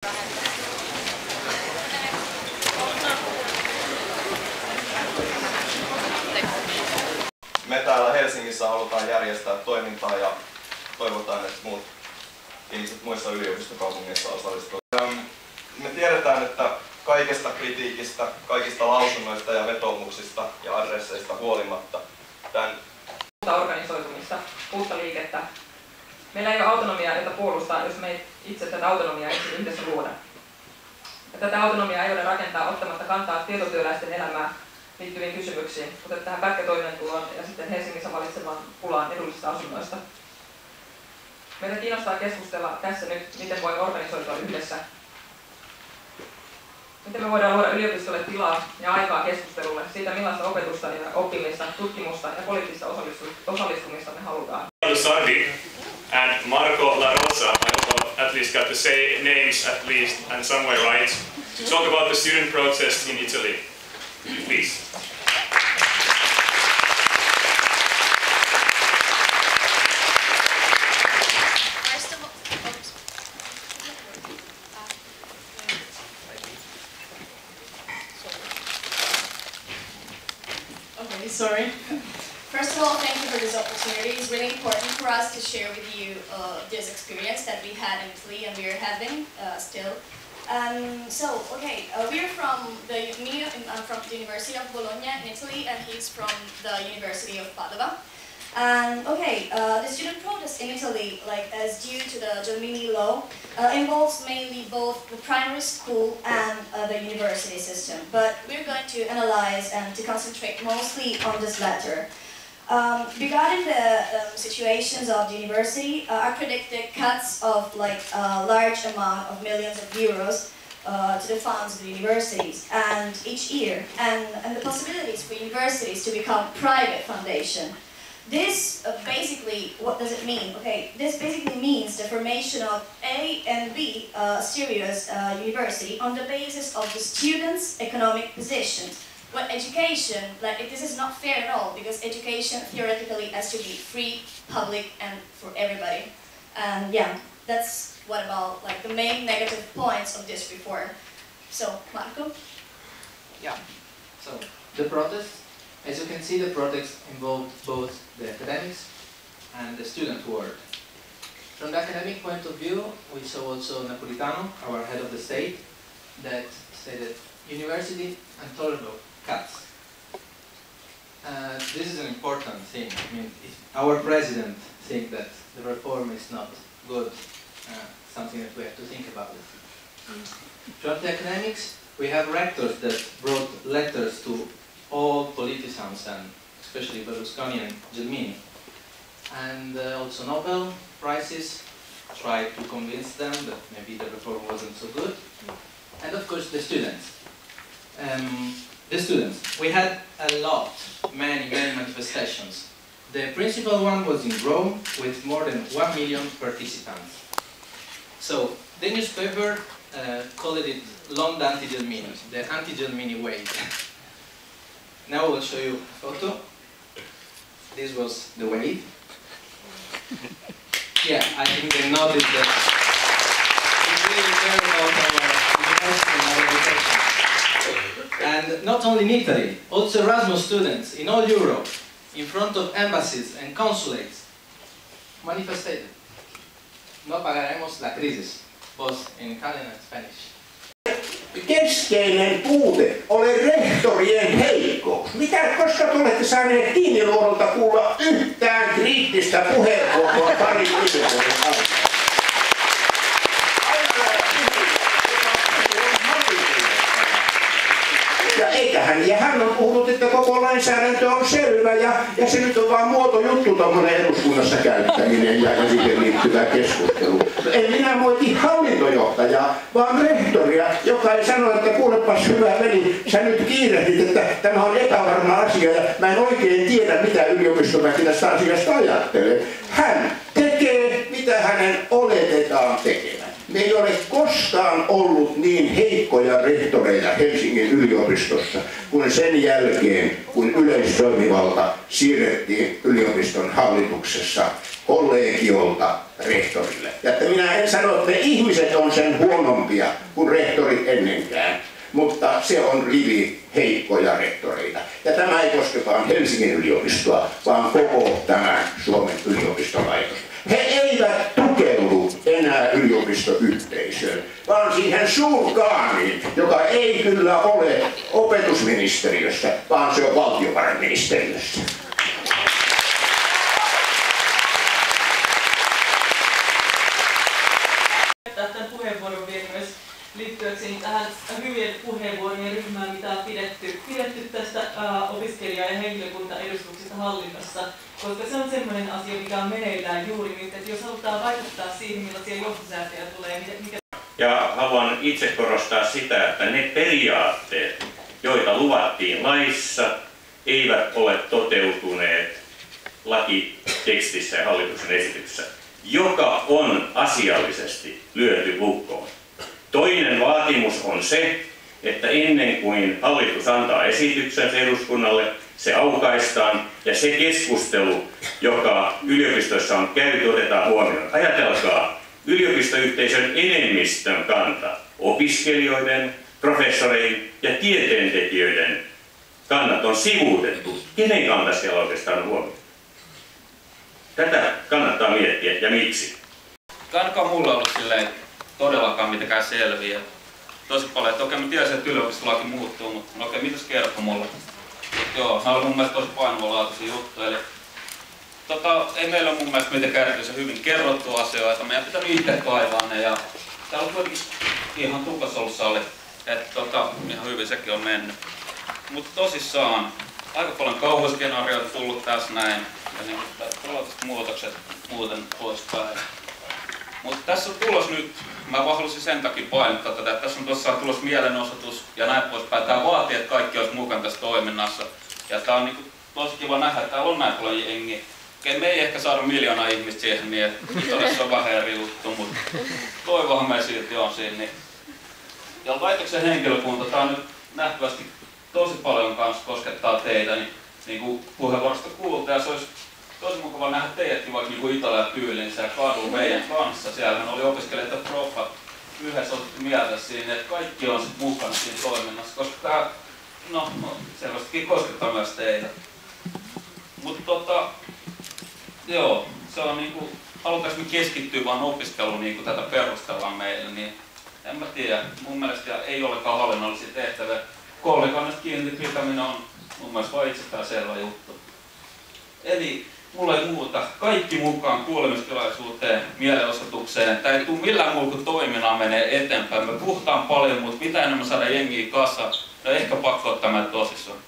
Me täällä Helsingissä halutaan järjestää toimintaa ja toivotaan, että muut ihmiset muissa yliopistokaupungeissa osallistuvat. Me tiedetään, että kaikesta kritiikistä, kaikista lausunnoista ja vetoomuksista ja adresseista huolimatta uutta organisoitumista, uutta liikettä. Meillä ei ole autonomiaa, jota puolustaa, jos me itse tätä autonomiaa yhdessä luoda. Ja tätä autonomiaa ei ole rakentaa ottamatta kantaa tietotyöläisten elämään liittyviin kysymyksiin, kuten tähän pätkätoimeentuloon ja sitten Helsingissä valitsevaan pulaan edullisista asunnoista. Meitä kiinnostaa keskustella tässä nyt, miten voimme organisoitua yhdessä. Miten me voidaan luoda yliopistolle tilaa ja aikaa keskustelulle siitä, millaista opetusta ja oppimista, tutkimusta ja poliittista osallistumista me halutaan. Sardi and Marco La Rosa, I hope at least got to say names at least and somewhere right, to talk about the student protest in Italy. Please. Sorry. First of all, thank you for this opportunity. It's really important for us to share with you this experience that we had in Italy and we are having still. We're from I'm from the University of Bologna in Italy, and he's from the University of Padova. And the student protest in Italy, as due to the Gelmini law, involves mainly both the primary school and the university system. But we're going to analyze and to concentrate mostly on this latter. Regarding the situations of the university, are predicted cuts of a large amount of millions of euros to the funds of the universities and each year, and the possibilities for universities to become private foundation. This basically, what does it mean? This basically means the formation of A and B serious university on the basis of the students' economic position. But education, this is not fair at all, because education theoretically has to be free, public, and for everybody. And yeah, that's what about the main negative points of this reform. So, Marco? Yeah. So the protest, as you can see, the protest involved both the academics and the student world. From the academic point of view, we saw also Napolitano, our head of the state, that said that university intolerable cuts. This is an important thing. I mean, if our president thinks that the reform is not good, something that we have to think about it. From the academics, we have rectors that brought letters to all politicians, and especially Berlusconi and Gelmini. And also Nobel Prizes tried to convince them that maybe the reform wasn't so good. And of course the students. We had many manifestations. The principal one was in Rome with more than 1 million participants. So the newspaper called it L'Onda Anti-Gelmini, the anti-Gelmini wave. Now I will show you a photo. This was the wave. Yeah, I think they noted that it's really care about our university and our education. And not only in Italy, also Erasmus students in all Europe, in front of embassies and consulates, manifested. No pagaremos la crisis, both in Italian and Spanish. Keskeinen puute oli rehtorien heikkous. Koska te olette saaneet Tiiniluodolta kuulla yhtään kriittistä puheenvuoroa parin viikon aikana? Ja hän on puhunut, että koko lainsäädäntö on selvä ja se nyt on vaan muotojuttu tommonen eduskunnassa käyttäminen ja siihen liittyvä keskustelu. En minä moiti hallintojohtajaa, vaan rehtoria, joka ei sano, että kuulepas hyvä veli, sä nyt kiirehdit, että tämä on epävarma asia ja mä en oikein tiedä, mitä yliopistoväki tästä asiasta ajattelee. Hän tekee, mitä hänen oletetaan tekevän. Me ei ole koskaan ollut niin heikkoja rehtoreita Helsingin yliopistossa kuin sen jälkeen, kun yleistoimivalta siirrettiin yliopiston hallituksessa kollegiolta rehtorille. Ja että minä en sano, että ne ihmiset on sen huonompia kuin rehtorit ennenkään, mutta se on rivi heikkoja rehtoreita. Ja tämä ei koske vain Helsingin yliopistoa, vaan koko tämä Suomen yliopistolaitos. He eivät tukeudu enää yliopistoyhteisöön, vaan siihen suurkaaniin, joka ei kyllä ole opetusministeriössä, vaan se on valtiovarainministeriössä. Tämän puheenvuoron vielä myös liittyäkseni tähän hyvien puheenvuorojen ryhmään, mitä on pidetty tästä opiskelija- ja henkilökuntaedustuksesta hallinnossa, koska se on sellainen asia, mikä on meneillään juuri nyt, että jos halutaan vaikuttaa siihen, millaisia johtosäätöjä tulee, Ja haluan itse korostaa sitä, että ne periaatteet, joita luvattiin laissa, eivät ole toteutuneet lakitekstissä ja hallituksen esityksessä, joka on asiallisesti lyöty lukkoon. Toinen vaatimus on se, että ennen kuin hallitus antaa esityksensä eduskunnalle, se aukaistaan ja se keskustelu, joka yliopistoissa on käyty, otetaan huomioon. Ajatelkaa, yliopistoyhteisön enemmistön kanta, opiskelijoiden, professoreiden ja tieteentekijöiden kannat on sivuutettu. Kenen kanta siellä oikeastaan on huomioon? Tätä kannattaa miettiä ja miksi. Ainakaan mulla ollut silleen todellakaan mitenkään selviä. Tosi paljon, että okei mä tiesin, että yliopistolaki muuttuu, mutta okei, mitäs kertoo mulle? Joo, nämä oli mun mielestä tosi painavalaatuisia juttuja. Eli ei meillä ole mun mielestä mitenkään erityisen hyvin kerrottu asioita. Meidän pitää itse kaivaa ne ja täällä on kuitenkin ihan tukas ollut salli. Että ihan hyvin sekin on mennyt. Mutta tosissaan aika paljon kauhuskenaarioita tullut tässä näin. Ja niin tällaiset muutokset muuten poispäin. Mutta tässä on tulos nyt, mä vaan halusin sen takia painottaa tätä, että tässä on tuossa tulos mielenosoitus ja näin poispäin. Tää vaatii, että kaikki olisi mukana tässä toiminnassa. Ja tää on niinku tosi kiva nähdä, että täällä on näin paljon jengiä. Okei, me ei ehkä saada 1 miljoonaa ihmistä siihen niin, että todessa on vähän eri juttu, mutta toivohan me silti on siinä. Niin. Ja laitoksen henkilökunta, tää on nyt nähtävästi tosi paljon kanssa koskettaa teitä, niin kuin puheenvuorosta kuulta, ja se olisi tosi mukava nähdä teidätkin vaikka niin Italian tyylinsä ja kadulla meidän kanssa. Siellähän oli opiskelijat ja profat yhdessä otettu mieltä siinä, että kaikki on sit mukana siinä toiminnassa, koska tää selvästikin koskettaa myös teitä. Mutta joo, se on niinku, halutaanko me keskittyä vaan opiskeluun niin kuin tätä perustellaan meille, niin en mä tiedä. Mun mielestä ei olekaan hallinnollisia tehtäviä. Kolmikannasta kiinni pitäminen on mun mielestä vain itsestään selvä juttu. Eli mulla ei muuta. Kaikki mukaan kuulemistilaisuuteen, mielenosoitukseen. Tää ei tule millään muulla kuin toiminnan menee eteenpäin. Me puhutaan paljon, mutta mitä enemmän saada jengiä kasaan, no ehkä pakko ottaa meitä tosissaan.